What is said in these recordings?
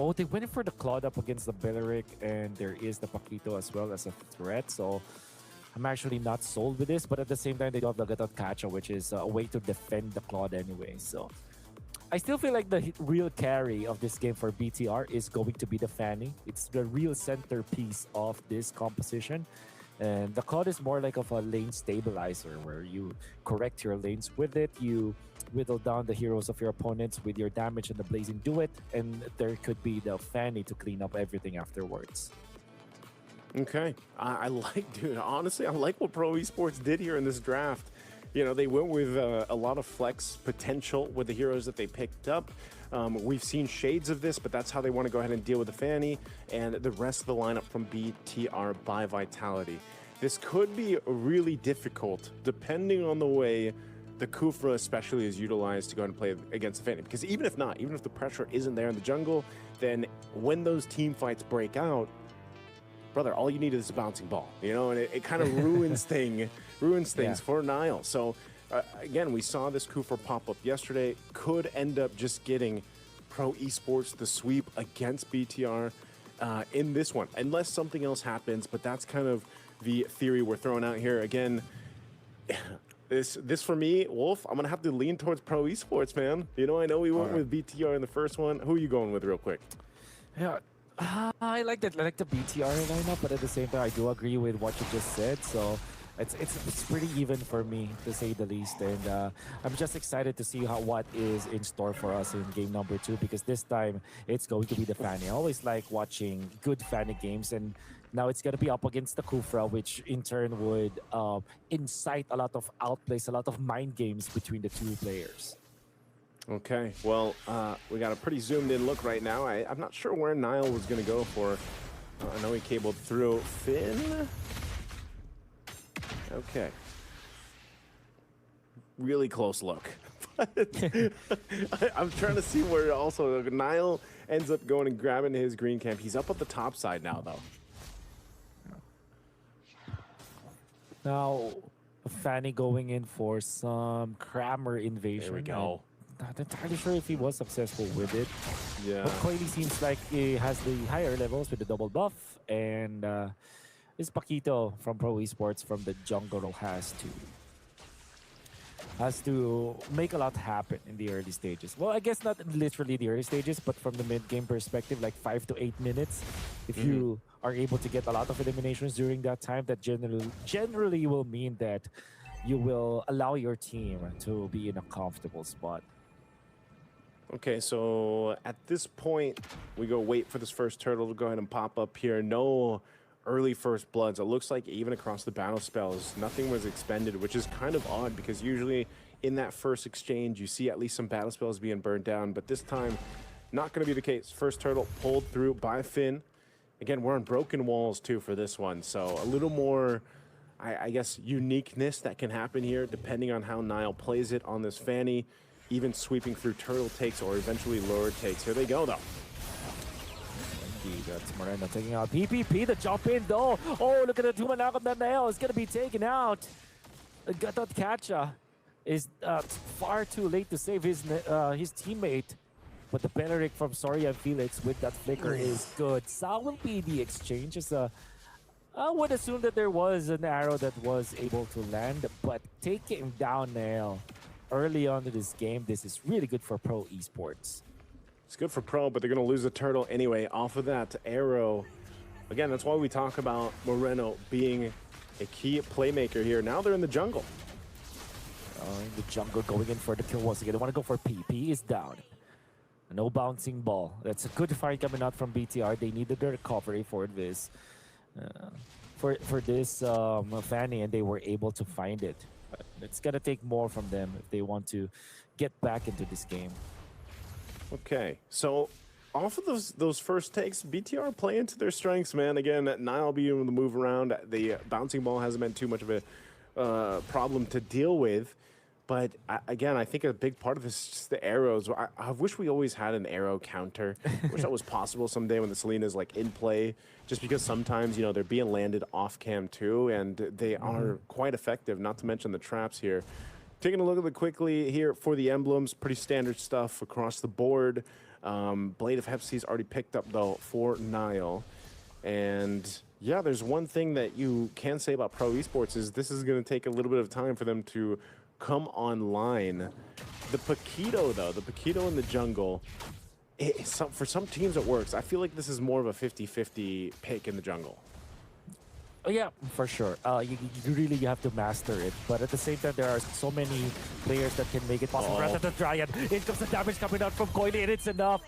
Oh, they went in for the Clawed up against the Belleric, and there is the Paquito as well as a threat. So I'm actually not sold with this, but at the same time, they do have the Gatot Kacha, which is a way to defend the Clawed anyway. So I still feel like the real carry of this game for BTR is going to be the Fanny. It's the real centerpiece of this composition. And the Clawed is more like of a lane stabilizer where you correct your lanes with it. You whittle down the heroes of your opponents with your damage and the Blazing Duet. And there could be the Fanny to clean up everything afterwards. Okay. I like, dude, honestly, I like what Pro Esports did here in this draft. You know, they went with a lot of flex potential with the heroes that they picked up. We've seen shades of this, but that's how they want to go ahead and deal with the Fanny and the rest of the lineup from BTR by Vitality. This could be really difficult depending on the way the Kufra especially is utilized to go and play against the Fanny. Because even if not, even if the pressure isn't there in the jungle, then when those team fights break out, brother, all you need is a bouncing ball, you know, and it kind of ruins things for Nile. So again, we saw this Kufra pop up yesterday. Could end up just getting Pro Esports the sweep against BTR in this one, unless something else happens. But that's kind of the theory we're throwing out here. Again, this for me, Wolf, I'm gonna have to lean towards Pro Esports, man. You know, I know we went with BTR in the first one. Who are you going with, real quick? Yeah. I like that. I like the BTR lineup, but at the same time, I do agree with what you just said. So it's pretty even for me, to say the least. And I'm just excited to see what is in store for us in game number 2, because this time it's going to be the Fanny. I always like watching good Fanny games, and now it's going to be up against the Kufra, which in turn would incite a lot of outplays, a lot of mind games between the two players. Okay, well, we got a pretty zoomed-in look right now. I'm not sure where Nile was going to go for. I know he cabled through. Finn? Okay. Really close look. I'm trying to see where also Nile ends up going and grabbing his green camp. He's up at the top side now, though. Now, Fanny going in for some Kramer invasion. There we go. Not entirely sure if he was successful with it. Yeah. But clearly seems like he has the higher levels with the double buff. And this Paquito from Pro Esports from the jungle has to make a lot happen in the early stages. Well, I guess not literally the early stages, but from the mid-game perspective, like 5 to 8 minutes. If you are able to get a lot of eliminations during that time, that generally will mean that you will allow your team to be in a comfortable spot. Okay, so at this point, we go wait for this first turtle to go ahead and pop up here. No early first bloods. It looks like even across the battle spells, nothing was expended, which is kind of odd because usually in that first exchange, you see at least some battle spells being burned down, but this time, not going to be the case. First turtle pulled through by Finn. Again, we're on broken walls too for this one, so a little more, I guess, uniqueness that can happen here depending on how Nile plays it on this Fanny. Even sweeping through turtle takes or eventually lower takes. Here they go, though. Indeed, that's Moreno taking out PPP. The jump in, though. Oh, look at the two-man knock of the nail. It's going to be taken out. Gatot Kacha is far too late to save his teammate. But the Belleric from Soria and Felix with that flicker is good. So will be the exchange. I would assume that there was an arrow that was able to land, but taking down Nail early on in this game, this is really good for Pro Esports. It's good for Pro, but they're going to lose the turtle anyway off of that arrow. Again, that's why we talk about Moreno being a key playmaker here. Now they're in the jungle. In the jungle, going in for the kill once again. They want to go for PP. Is down. No bouncing ball. That's a good fight coming out from BTR. They needed the recovery for this. For this Fanny, and they were able to find it. But it's gonna take more from them if they want to get back into this game. Okay, so off of those first takes, BTR play into their strengths, man. Again, Nile being able to move around, the bouncing ball hasn't been too much of a problem to deal with. But again, I think a big part of this is just the arrows. I wish we always had an arrow counter. I wish that was possible someday when the Selena's like in play, just because sometimes, you know, they're being landed off cam too, and they are quite effective, not to mention the traps here. Taking a look at it quickly here for the emblems, pretty standard stuff across the board. Blade of Hepsi's already picked up, though, for Nile. And yeah, there's one thing that you can say about Pro Esports is this is going to take a little bit of time for them to come online. The Paquito, though, the Paquito in the jungle, for some teams it works. I feel like this is more of a 50-50 pick in the jungle. Oh, yeah, for sure. You have to master it. But at the same time, there are so many players that can make it possible. Rather than Dryad. In comes the damage coming out from Coily, and it's enough.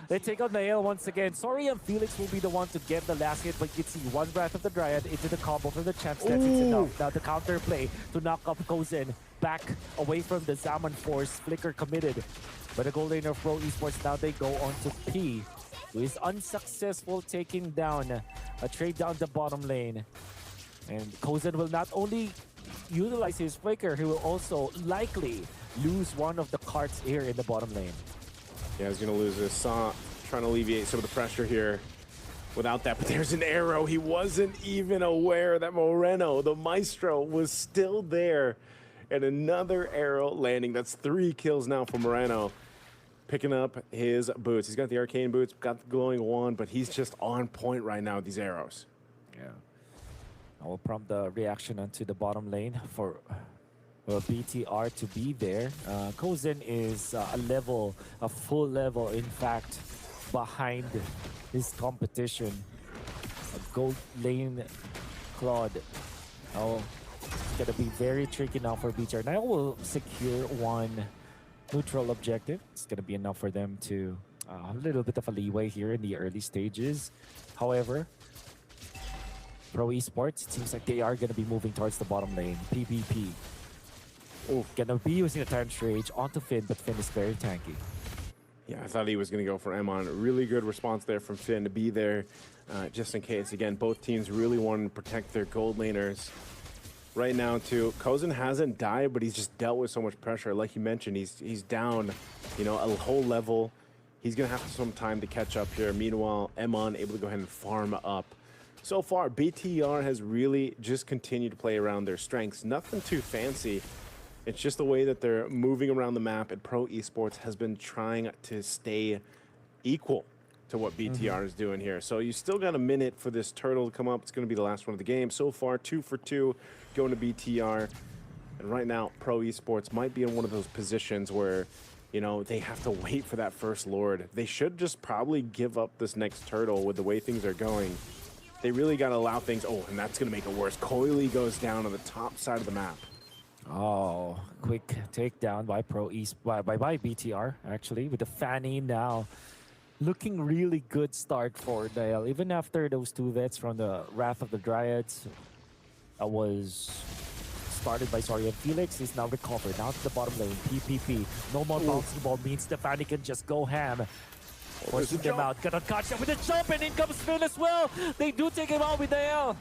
They take out Nael once again. Sorry, and Felix will be the one to get the last hit, but you can see one Breath of the Dryad into the combo from the champ stance. It's enough. Now the counter play to knock up Kozen back away from the Zaman Force. Flicker committed. But the gold laner of Pro Esports, now they go on to P, who is unsuccessful taking down a trade down the bottom lane. And Kozen will not only utilize his flicker, he will also likely lose one of the cards here in the bottom lane. Yeah, he's going to lose this. Saw trying to alleviate some of the pressure here without that, but there's an arrow. He wasn't even aware that Moreno, the Maestro, was still there. And another arrow landing. That's 3 kills now for Moreno. Picking up his boots. He's got the arcane boots, got the glowing wand, but he's just on point right now with these arrows. Yeah. I will prompt the reaction onto the bottom lane for BTR to be there. Kozen is a full level, in fact, behind his competition. A gold lane Claude. Oh, it's gonna be very tricky now for BTR. Now will secure one neutral objective. It's gonna be enough for them to a little bit of a leeway here in the early stages. However, Pro Esports, it seems like they are gonna be moving towards the bottom lane. PvP. Oh, gonna be using a Tyrant's Rage onto Finn, but Finn is very tanky. Yeah, I thought he was going to go for Emon. Really good response there from Finn to be there just in case. Again, both teams really wanting to protect their gold laners. Right now, too, Kozen hasn't died, but he's just dealt with so much pressure. Like you mentioned, he's down, you know, a whole level. He's going to have some time to catch up here. Meanwhile, Emon able to go ahead and farm up. So far, BTR has really just continued to play around their strengths. Nothing too fancy. It's just the way that they're moving around the map, and Pro Esports has been trying to stay equal to what BTR is doing here. So you still got a minute for this turtle to come up. It's going to be the last one of the game. So far, 2 for 2 going to BTR. And right now, Pro Esports might be in one of those positions where, you know, they have to wait for that first Lord. They should just probably give up this next turtle with the way things are going. They really got to allow things. Oh, and that's going to make it worse. Coily goes down on the top side of the map. Oh, quick takedown by by BTR, actually, with the Fanny now. Looking really good start for Dale. Even after those 2 vets from the Wrath of the Dryads was started by Soria. Felix is now recovered. Now to the bottom lane. PPP. No more bouncing ball means the Fanny can just go ham. Forcing them out. Gonna catch them with a jump, and in comes Finn as well. They do take him out with Dale.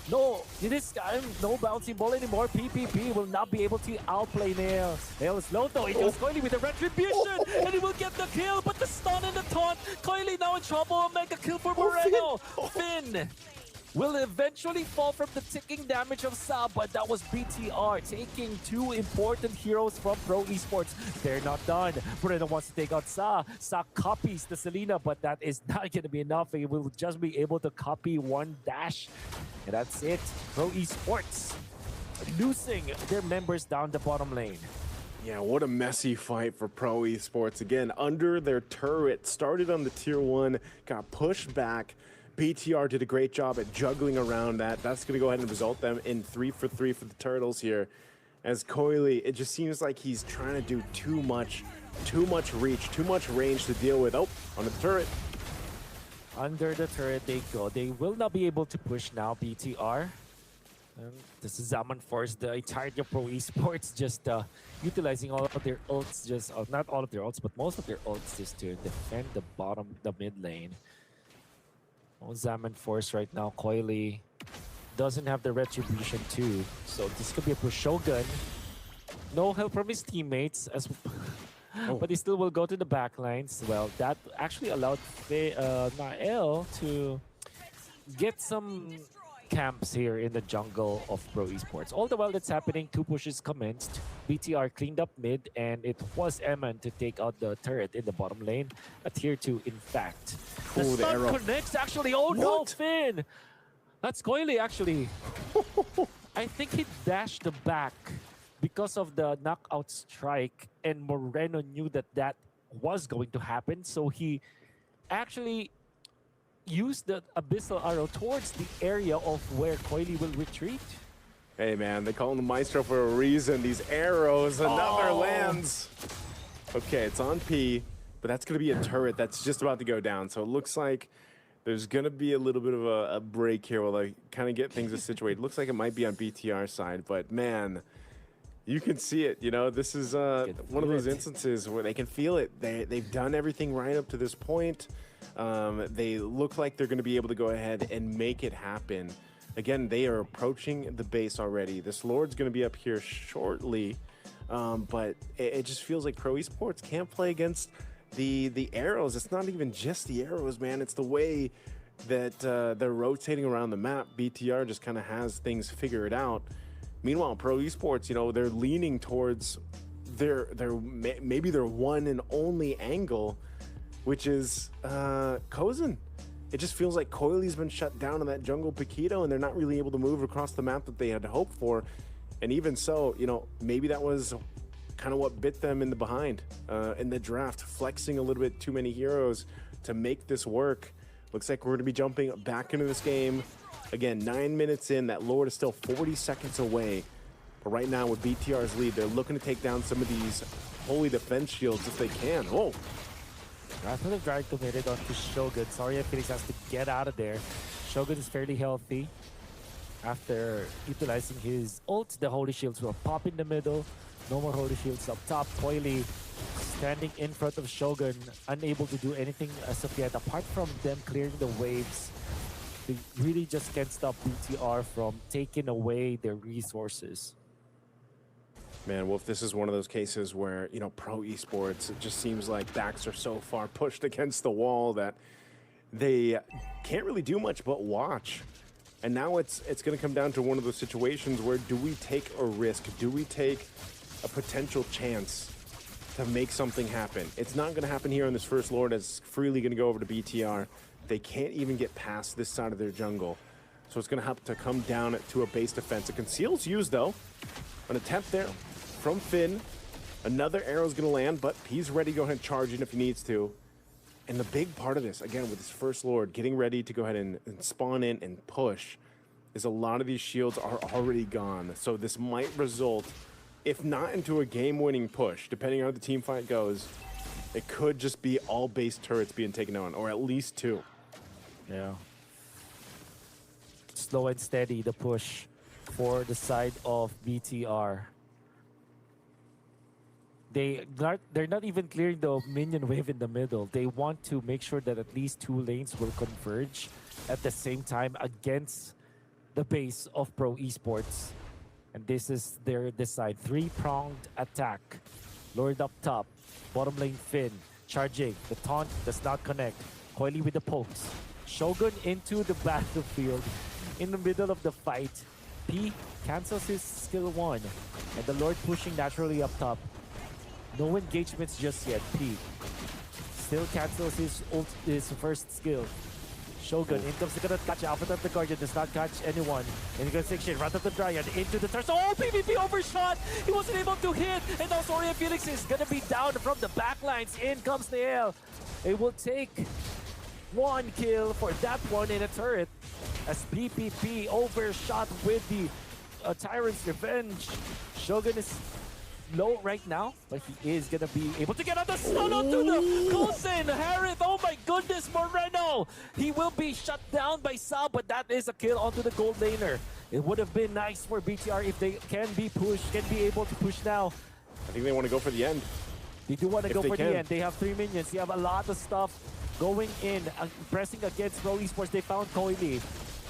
No, this guy, no bouncing ball anymore. PPP will not be able to outplay Nail. Nail is low though. He goes Coily with the retribution, and he will get the kill. But the stun and the taunt. Coily now in trouble. Mega kill for Moreno. Finn will eventually fall from the ticking damage of Sa, but that was BTR taking 2 important heroes from Pro Esports. They're not done. Moreno wants to take out Sa. Sa copies the Selena, but that is not going to be enough. He will just be able to copy 1 dash. And that's it. Pro Esports losing their members down the bottom lane. Yeah, what a messy fight for Pro Esports. Again, under their turret, started on the tier 1, got pushed back. BTR did a great job at juggling around that. That's going to go ahead and result them in 3 for 3 for the Turtles here. As Coily, it just seems like he's trying to do too much reach, too much range to deal with. Oh, on the turret. Under the turret they go. They will not be able to push now, BTR. This is Zaman Force, the entirety of Pro Esports, just utilizing all of their ults, just not all of their ults, but most of their ults just to defend the mid lane. On Zaman Force right now, Coily doesn't have the retribution too, so this could be a push Shogun. No help from his teammates, but he still will go to the backlines. Well, that actually allowed Nael to get some camps here in the jungle of Pro Esports. All the while that's happening, 2 pushes commenced. BTR cleaned up mid, and it was Eman to take out the turret in the bottom lane. A tier 2, in fact. The Ooh, the stun arrow. connects, actually. Oh no, What? Finn! That's Coily, actually. I think he dashed the back because of the knockout strike, and Moreno knew that that was going to happen, so he actually used the abyssal arrow towards the area of where Coily will retreat. Hey man, they call him the Maestro for a reason. These arrows, another lands. Okay, it's on P, but that's going to be a turret that's just about to go down. So it looks like there's going to be a little bit of a break here while I kind of get things situated. Looks like it might be on BTR side, but man, you can see it. You know, this is one of those instances where they can feel it. They've done everything right up to this point. They look like they're going to be able to go ahead and make it happen. Again, they are approaching the base already. This Lord's going to be up here shortly, but it just feels like Pro Esports can't play against the arrows. It's not even just the arrows, man. It's the way that they're rotating around the map. BTR just kind of has things figured out. Meanwhile, Pro Esports, you know, they're leaning towards maybe their one and only angle, which is Kozin. It just feels like Coily's been shut down in that jungle Paquito, and they're not really able to move across the map that they had hoped for. And even so, you know, maybe that was kind of what bit them in the behind in the draft, flexing a little bit too many heroes to make this work. Looks like we're going to be jumping back into this game. Again, 9 minutes in, that Lord is still 40 seconds away. But right now with BTR's lead, they're looking to take down some of these holy defense shields if they can. Whoa. Wrath of the Drag committed onto Shogun. Sorry if Felix has to get out of there. Shogun is fairly healthy. After utilizing his ult, the Holy Shields will pop in the middle. No more Holy Shields up top. Coily standing in front of Shogun, unable to do anything as of yet, apart from them clearing the waves. They really just can't stop BTR from taking away their resources. Man, Wolf, this is one of those cases where, you know, Pro Esports, it just seems like backs are so far pushed against the wall that they can't really do much but watch. And now it's going to come down to one of those situations where do we take a risk? Do we take a potential chance to make something happen? It's not going to happen here on this first Lord. It's freely going to go over to BTR. They can't even get past this side of their jungle. So it's going to have to come down to a base defense. A conceal's used, though. An attempt there from Finn. Another arrow's going to land, but he's ready to go ahead and charge in if he needs to. And the big part of this, again, with this first Lord getting ready to go ahead and spawn in and push, is a lot of these shields are already gone. So this might result, if not into a game-winning push, depending on how the team fight goes, it could just be all base turrets being taken on, or at least 2. Yeah. Slow and steady, the push for the side of BTR. They're not even clearing the minion wave in the middle. They want to make sure that at least 2 lanes will converge at the same time against the base of Pro Esports. And this is their design. 3-pronged attack. Lord up top. Bottom lane Finn. Charging. The taunt does not connect. Coily with the pokes. Shogun into the battlefield in the middle of the fight. P cancels his skill 1. And the Lord pushing naturally up top. No engagements just yet. P still cancels his first skill. Shogun, in comes the gonna catch Alpha of the Guardian, does not catch anyone. And he gonna take shit, Wrath of the Dryad into the turret. Oh, PvP overshot! He wasn't able to hit! And now Soria Felix is gonna be down from the backlines. In comes Nael. It will take 1 kill for that one in a turret. As PvP overshot with the Tyrant's Revenge. Shogun is low right now, but he is gonna be able to get on the stun onto the Coulson. Harith, oh my goodness, Moreno! He will be shut down by Sal, but that is a kill onto the gold laner. It would have been nice for BTR if they can be able to push now. I think they want to go for the end. They do want to go for the end. They have 3 minions. They have a lot of stuff going in, pressing against Pro Esports. They found Coily.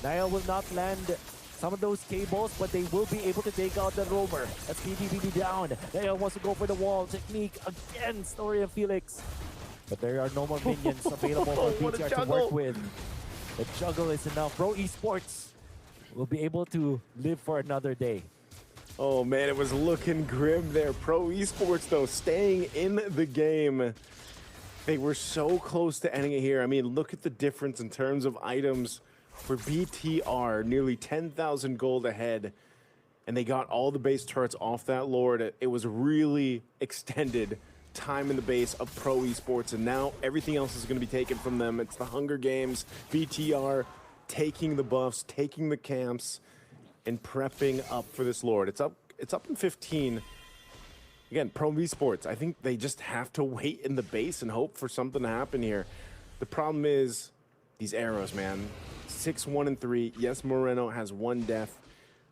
Niall will not land some of those cables, but they will be able to take out the roamer. That's PDBD down. Niall wants to go for the wall technique against Story of Felix. But there are no more minions available for BTR to work with. The juggle is enough. Pro Esports will be able to live for another day. Oh man, it was looking grim there. Pro Esports, though, staying in the game. They were so close to ending it here. I mean, look at the difference in terms of items for BTR, nearly 10,000 gold ahead. And they got all the base turrets off that Lord. It was really extended time in the base of Pro Esports, and now everything else is going to be taken from them. It's the Hunger Games, BTR taking the buffs, taking the camps, and prepping up for this Lord. It's up in 15. Again, Pro Esports, I think they just have to wait in the base and hope for something to happen here. The problem is these arrows, man. 6, 1, and 3. Yes, Moreno has 1 death,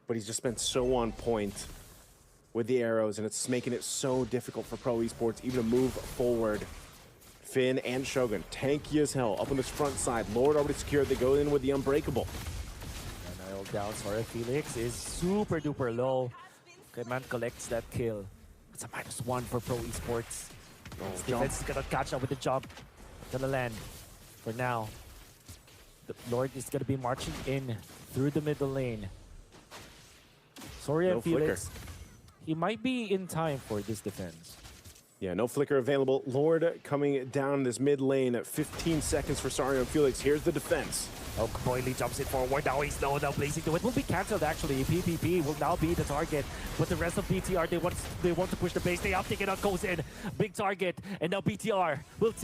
but he's just been so on point with the arrows, and it's making it so difficult for Pro Esports even to move forward. Finn and Shogun, tanky as hell, up on this front side. Lord already secured. They go in with the Unbreakable. And I'll down. Sorry, Felix is super duper low. Kaiman collects that kill. It's a -1 for Pro Esports. His defense is gonna catch up with the jump. Gonna land. For now, the Lord is gonna be marching in through the middle lane. Sorry, No Felix. flicker. He might be in time for this defense. Yeah, no flicker available. Lord coming down this mid lane at 15 seconds for Sario and Felix. Here's the defense. Oh, Boyley jumps it forward. Now he's low. Now Blazing to it will be cancelled actually. PPP will now be the target. But the rest of BTR, they want to push the base. They up, taking out, goes in. Big target. And now BTR will take